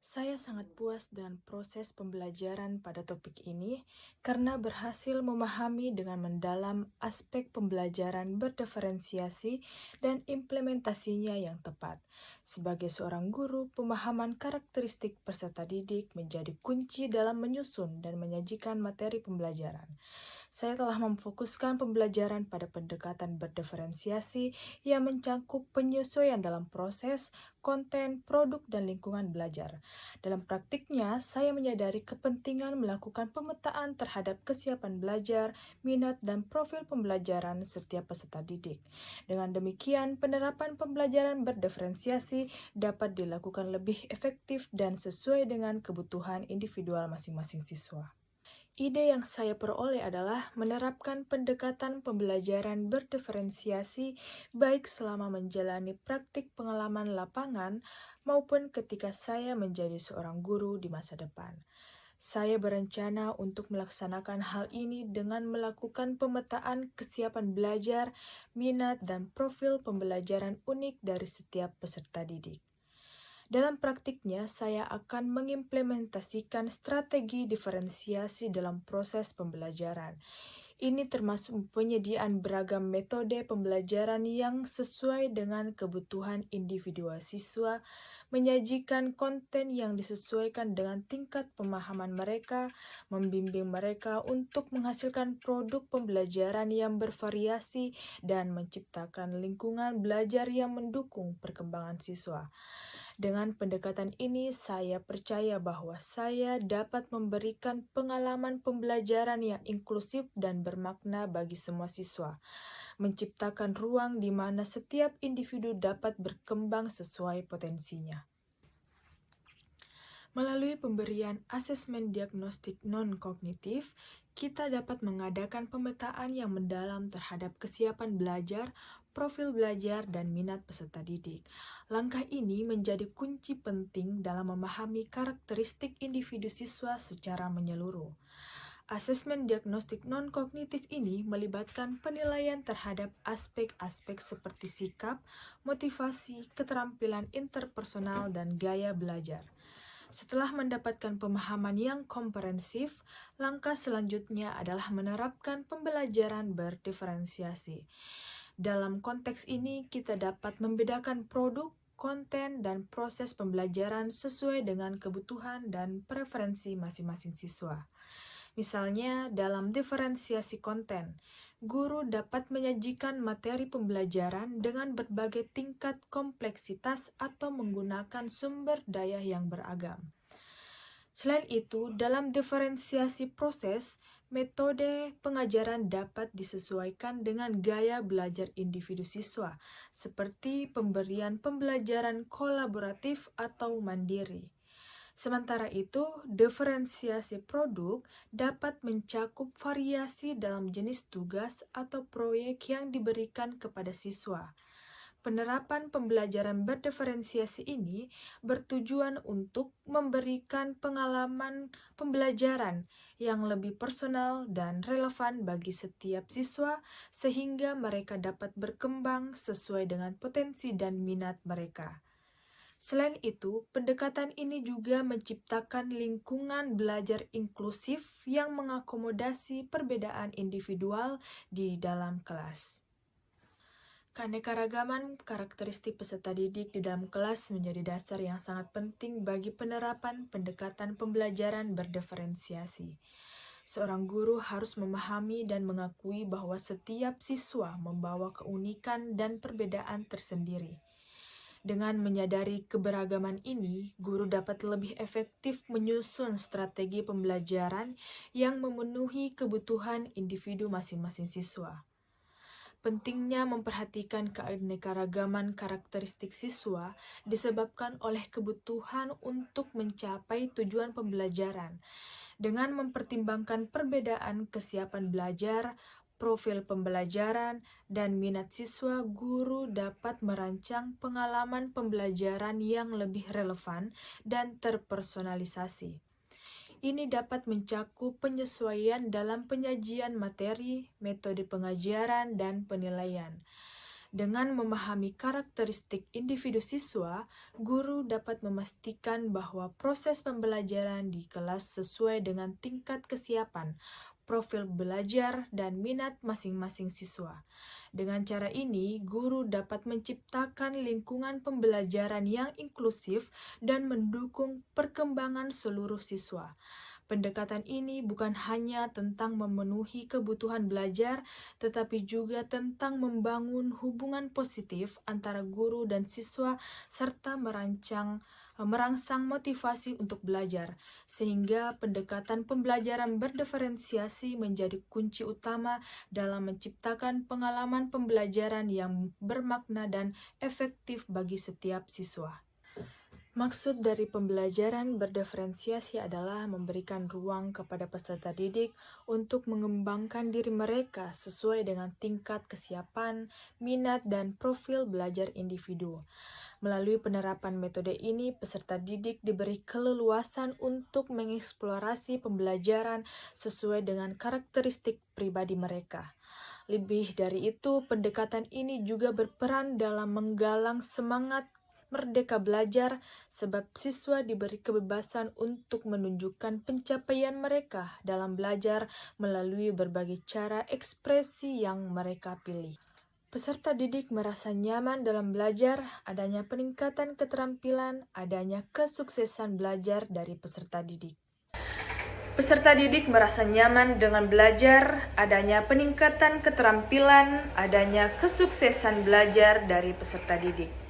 Saya sangat puas dengan proses pembelajaran pada topik ini karena berhasil memahami dengan mendalam aspek pembelajaran berdiferensiasi dan implementasinya yang tepat. Sebagai seorang guru, pemahaman karakteristik peserta didik menjadi kunci dalam menyusun dan menyajikan materi pembelajaran. Saya telah memfokuskan pembelajaran pada pendekatan berdiferensiasi yang mencakup penyesuaian dalam proses, konten, produk, dan lingkungan belajar. Dalam praktiknya, saya menyadari kepentingan melakukan pemetaan terhadap kesiapan belajar, minat, dan profil pembelajaran setiap peserta didik. Dengan demikian, penerapan pembelajaran berdiferensiasi dapat dilakukan lebih efektif dan sesuai dengan kebutuhan individual masing-masing siswa. Ide yang saya peroleh adalah menerapkan pendekatan pembelajaran berdiferensiasi baik selama menjalani praktik pengalaman lapangan maupun ketika saya menjadi seorang guru di masa depan. Saya berencana untuk melaksanakan hal ini dengan melakukan pemetaan kesiapan belajar, minat, dan profil pembelajaran unik dari setiap peserta didik. Dalam praktiknya, saya akan mengimplementasikan strategi diferensiasi dalam proses pembelajaran. Ini termasuk penyediaan beragam metode pembelajaran yang sesuai dengan kebutuhan individual siswa, menyajikan konten yang disesuaikan dengan tingkat pemahaman mereka, membimbing mereka untuk menghasilkan produk pembelajaran yang bervariasi, dan menciptakan lingkungan belajar yang mendukung perkembangan siswa. Dengan pendekatan ini, saya percaya bahwa saya dapat memberikan pengalaman pembelajaran yang inklusif dan bermakna bagi semua siswa, menciptakan ruang di mana setiap individu dapat berkembang sesuai potensinya. Melalui pemberian asesmen diagnostik non-kognitif, kita dapat mengadakan pemetaan yang mendalam terhadap kesiapan belajar, profil belajar, dan minat peserta didik. Langkah ini menjadi kunci penting dalam memahami karakteristik individu siswa secara menyeluruh. Asesmen diagnostik non-kognitif ini melibatkan penilaian terhadap aspek-aspek seperti sikap, motivasi, keterampilan interpersonal, dan gaya belajar. Setelah mendapatkan pemahaman yang komprehensif, langkah selanjutnya adalah menerapkan pembelajaran berdiferensiasi. Dalam konteks ini, kita dapat membedakan produk, konten, dan proses pembelajaran sesuai dengan kebutuhan dan preferensi masing-masing siswa. Misalnya, dalam diferensiasi konten, guru dapat menyajikan materi pembelajaran dengan berbagai tingkat kompleksitas atau menggunakan sumber daya yang beragam. Selain itu, dalam diferensiasi proses, metode pengajaran dapat disesuaikan dengan gaya belajar individu siswa, seperti pemberian pembelajaran kolaboratif atau mandiri. Sementara itu, diferensiasi produk dapat mencakup variasi dalam jenis tugas atau proyek yang diberikan kepada siswa. Penerapan pembelajaran berdiferensiasi ini bertujuan untuk memberikan pengalaman pembelajaran yang lebih personal dan relevan bagi setiap siswa sehingga mereka dapat berkembang sesuai dengan potensi dan minat mereka. Selain itu, pendekatan ini juga menciptakan lingkungan belajar inklusif yang mengakomodasi perbedaan individual di dalam kelas. Keanekaragaman karakteristik peserta didik di dalam kelas menjadi dasar yang sangat penting bagi penerapan pendekatan pembelajaran berdiferensiasi. Seorang guru harus memahami dan mengakui bahwa setiap siswa membawa keunikan dan perbedaan tersendiri. Dengan menyadari keberagaman ini, guru dapat lebih efektif menyusun strategi pembelajaran yang memenuhi kebutuhan individu masing-masing siswa. Pentingnya memperhatikan keanekaragaman karakteristik siswa disebabkan oleh kebutuhan untuk mencapai tujuan pembelajaran. Dengan mempertimbangkan perbedaan kesiapan belajar, profil pembelajaran, dan minat siswa, guru dapat merancang pengalaman pembelajaran yang lebih relevan dan terpersonalisasi. Ini dapat mencakup penyesuaian dalam penyajian materi, metode pengajaran, dan penilaian. Dengan memahami karakteristik individu siswa, guru dapat memastikan bahwa proses pembelajaran di kelas sesuai dengan tingkat kesiapan, profil belajar, dan minat masing-masing siswa. Dengan cara ini, guru dapat menciptakan lingkungan pembelajaran yang inklusif dan mendukung perkembangan seluruh siswa. Pendekatan ini bukan hanya tentang memenuhi kebutuhan belajar, tetapi juga tentang membangun hubungan positif antara guru dan siswa serta merangsang motivasi untuk belajar, sehingga pendekatan pembelajaran berdiferensiasi menjadi kunci utama dalam menciptakan pengalaman pembelajaran yang bermakna dan efektif bagi setiap siswa. Maksud dari pembelajaran berdiferensiasi adalah memberikan ruang kepada peserta didik untuk mengembangkan diri mereka sesuai dengan tingkat kesiapan, minat, dan profil belajar individu. Melalui penerapan metode ini, peserta didik diberi keleluasan untuk mengeksplorasi pembelajaran sesuai dengan karakteristik pribadi mereka. Lebih dari itu, pendekatan ini juga berperan dalam menggalang semangat merdeka belajar, sebab siswa diberi kebebasan untuk menunjukkan pencapaian mereka dalam belajar melalui berbagai cara ekspresi yang mereka pilih. Peserta didik merasa nyaman dalam belajar, adanya peningkatan keterampilan, adanya kesuksesan belajar dari peserta didik. Peserta didik merasa nyaman dengan belajar, adanya peningkatan keterampilan, adanya kesuksesan belajar dari peserta didik.